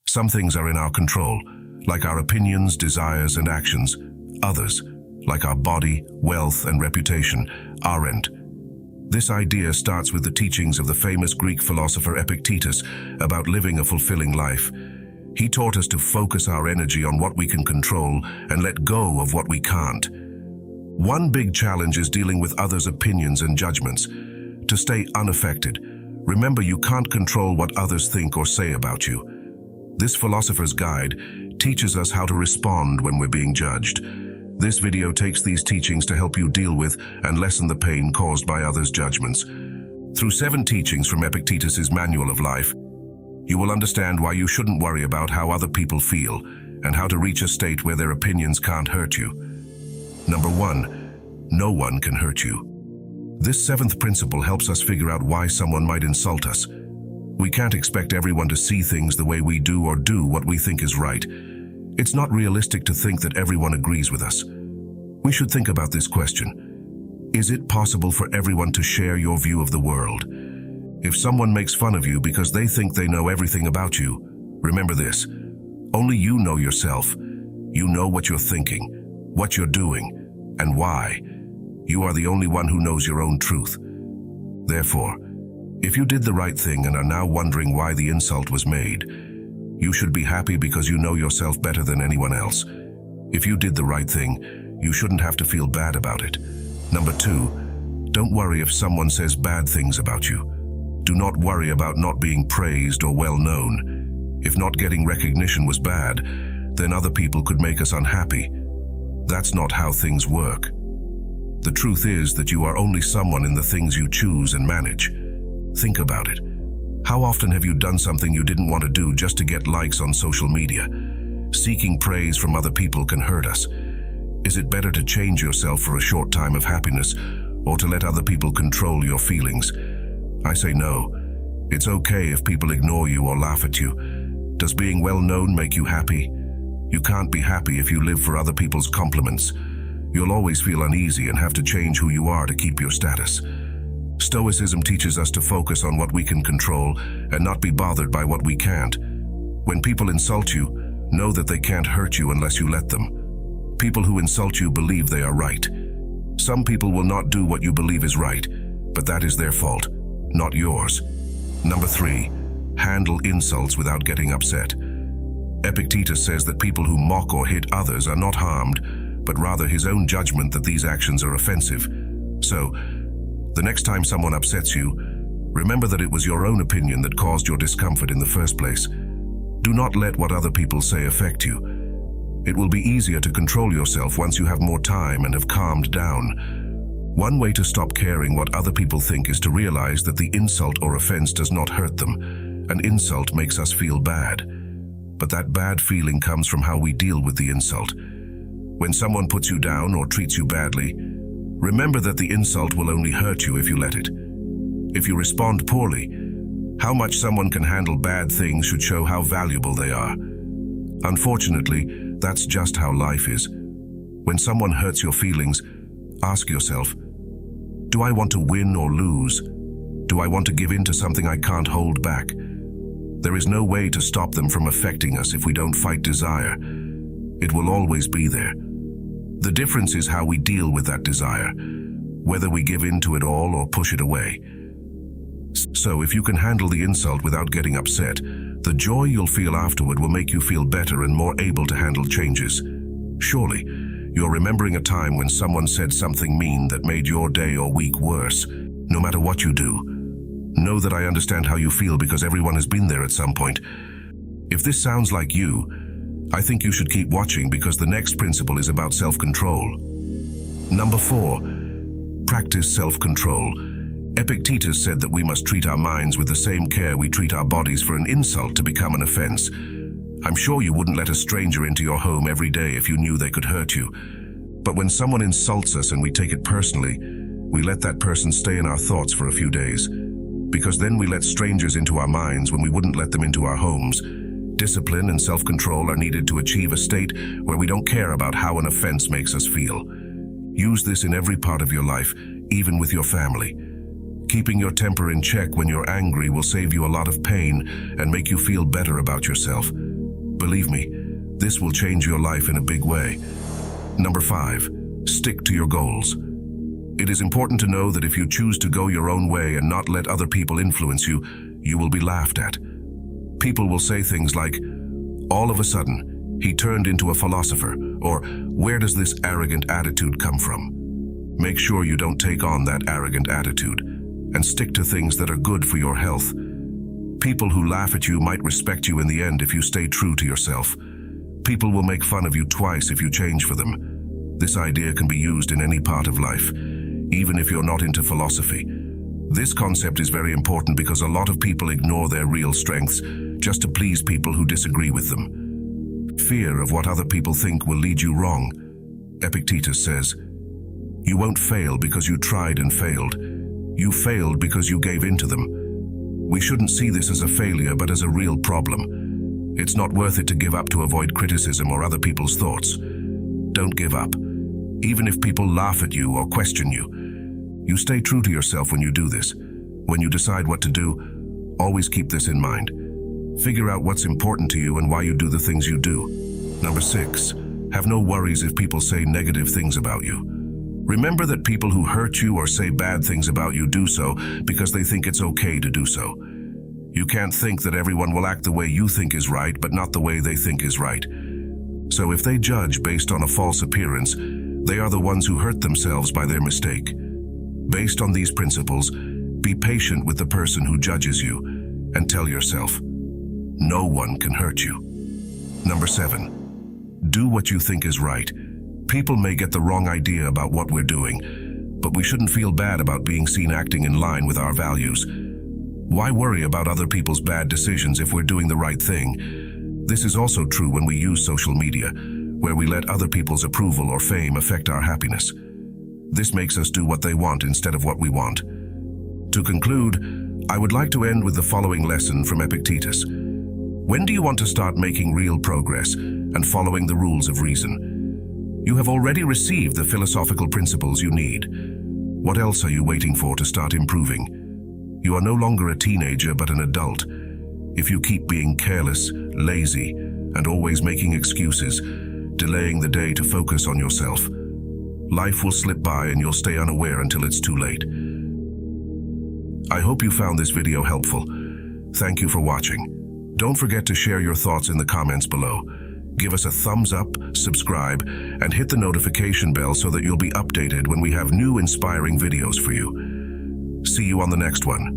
Some things are in our control, like our opinions, desires, and actions. Others, like our body, wealth, and reputation, aren't. This idea starts with the teachings of the famous Greek philosopher Epictetus about living a fulfilling life. He taught us to focus our energy on what we can control and let go of what we can't. One big challenge is dealing with others' opinions and judgments. To stay unaffected, remember you can't control what others think or say about you. This philosopher's guide teaches us how to respond when we're being judged. This video takes these teachings to help you deal with and lessen the pain caused by others' judgments. Through 7 teachings from Epictetus's Manual of Life, you will understand why you shouldn't worry about how other people feel and how to reach a state where their opinions can't hurt you. Number 1, no one can hurt you. This 7th principle helps us figure out why someone might insult us. We can't expect everyone to see things the way we do or do what we think is right. It's not realistic to think that everyone agrees with us. We should think about this question. Is it possible for everyone to share your view of the world? If someone makes fun of you because they think they know everything about you, remember this: only you know yourself. You know what you're thinking, what you're doing, and why. You are the only one who knows your own truth. Therefore, if you did the right thing and are now wondering why the insult was made, you should be happy because you know yourself better than anyone else. If you did the right thing, you shouldn't have to feel bad about it. Number 2, don't worry if someone says bad things about you. Do not worry about not being praised or well known. If not getting recognition was bad, then other people could make us unhappy. That's not how things work. The truth is that you are only someone in the things you choose and manage. Think about it. How often have you done something you didn't want to do just to get likes on social media? Seeking praise from other people can hurt us. Is it better to change yourself for a short time of happiness or to let other people control your feelings? I say no. It's okay if people ignore you or laugh at you. Does being well known make you happy? You can't be happy if you live for other people's compliments. You'll always feel uneasy and have to change who you are to keep your status. Stoicism teaches us to focus on what we can control and not be bothered by what we can't. When people insult you, know that they can't hurt you unless you let them. People who insult you believe they are right. Some people will not do what you believe is right, but that is their fault, not yours. Number 3, handle insults without getting upset. Epictetus says that people who mock or hit others are not harmed, but rather his own judgment that these actions are offensive. So, the next time someone upsets you, remember that it was your own opinion that caused your discomfort in the first place. Do not let what other people say affect you. It will be easier to control yourself once you have more time and have calmed down. One way to stop caring what other people think is to realize that the insult or offense does not hurt them. An insult makes us feel bad, but that bad feeling comes from how we deal with the insult. When someone puts you down or treats you badly, remember that the insult will only hurt you if you let it. If you respond poorly, how much someone can handle bad things should show how valuable they are. Unfortunately, that's just how life is. When someone hurts your feelings, ask yourself, do I want to win or lose? Do I want to give in to something I can't hold back? There is no way to stop them from affecting us if we don't fight desire. It will always be there. The difference is how we deal with that desire, whether we give in to it all or push it away. So if you can handle the insult without getting upset, the joy you'll feel afterward will make you feel better and more able to handle changes. Surely, you're remembering a time when someone said something mean that made your day or week worse. No matter what you do, know that I understand how you feel because everyone has been there at some point. If this sounds like you, I think you should keep watching because the next principle is about self-control. Number 4, practice self-control. Epictetus said that we must treat our minds with the same care we treat our bodies for an insult to become an offense. I'm sure you wouldn't let a stranger into your home every day if you knew they could hurt you. But when someone insults us and we take it personally, we let that person stay in our thoughts for a few days. Because then we let strangers into our minds when we wouldn't let them into our homes. Discipline and self-control are needed to achieve a state where we don't care about how an offense makes us feel. Use this in every part of your life, even with your family. Keeping your temper in check when you're angry will save you a lot of pain and make you feel better about yourself. Believe me, this will change your life in a big way. Number 5, stick to your goals. It is important to know that if you choose to go your own way and not let other people influence you, you will be laughed at. People will say things like, "All of a sudden, he turned into a philosopher," or "Where does this arrogant attitude come from?" Make sure you don't take on that arrogant attitude, and stick to things that are good for your health. People who laugh at you might respect you in the end if you stay true to yourself. People will make fun of you twice if you change for them. This idea can be used in any part of life, even if you're not into philosophy. This concept is very important because a lot of people ignore their real strengths just to please people who disagree with them. Fear of what other people think will lead you wrong. Epictetus says, "You won't fail because you tried and failed. You failed because you gave in to them." We shouldn't see this as a failure, but as a real problem. It's not worth it to give up to avoid criticism or other people's thoughts. Don't give up. Even if people laugh at you or question you, you stay true to yourself when you do this. When you decide what to do, always keep this in mind. Figure out what's important to you and why you do the things you do. Number 6, have no worries if people say negative things about you. Remember that people who hurt you or say bad things about you do so because they think it's okay to do so. You can't think that everyone will act the way you think is right, but not the way they think is right. So if they judge based on a false appearance, they are the ones who hurt themselves by their mistake. Based on these principles, be patient with the person who judges you and tell yourself, no one can hurt you. Number 7, do what you think is right. People may get the wrong idea about what we're doing, but we shouldn't feel bad about being seen acting in line with our values. Why worry about other people's bad decisions if we're doing the right thing? This is also true when we use social media, where we let other people's approval or fame affect our happiness. This makes us do what they want instead of what we want. To conclude, I would like to end with the following lesson from Epictetus. When do you want to start making real progress and following the rules of reason? You have already received the philosophical principles you need. What else are you waiting for to start improving? You are no longer a teenager but an adult. If you keep being careless, lazy, and always making excuses, delaying the day to focus on yourself, life will slip by and you'll stay unaware until it's too late. I hope you found this video helpful. Thank you for watching. Don't forget to share your thoughts in the comments below. Give us a thumbs up, subscribe, and hit the notification bell so that you'll be updated when we have new inspiring videos for you. See you on the next one.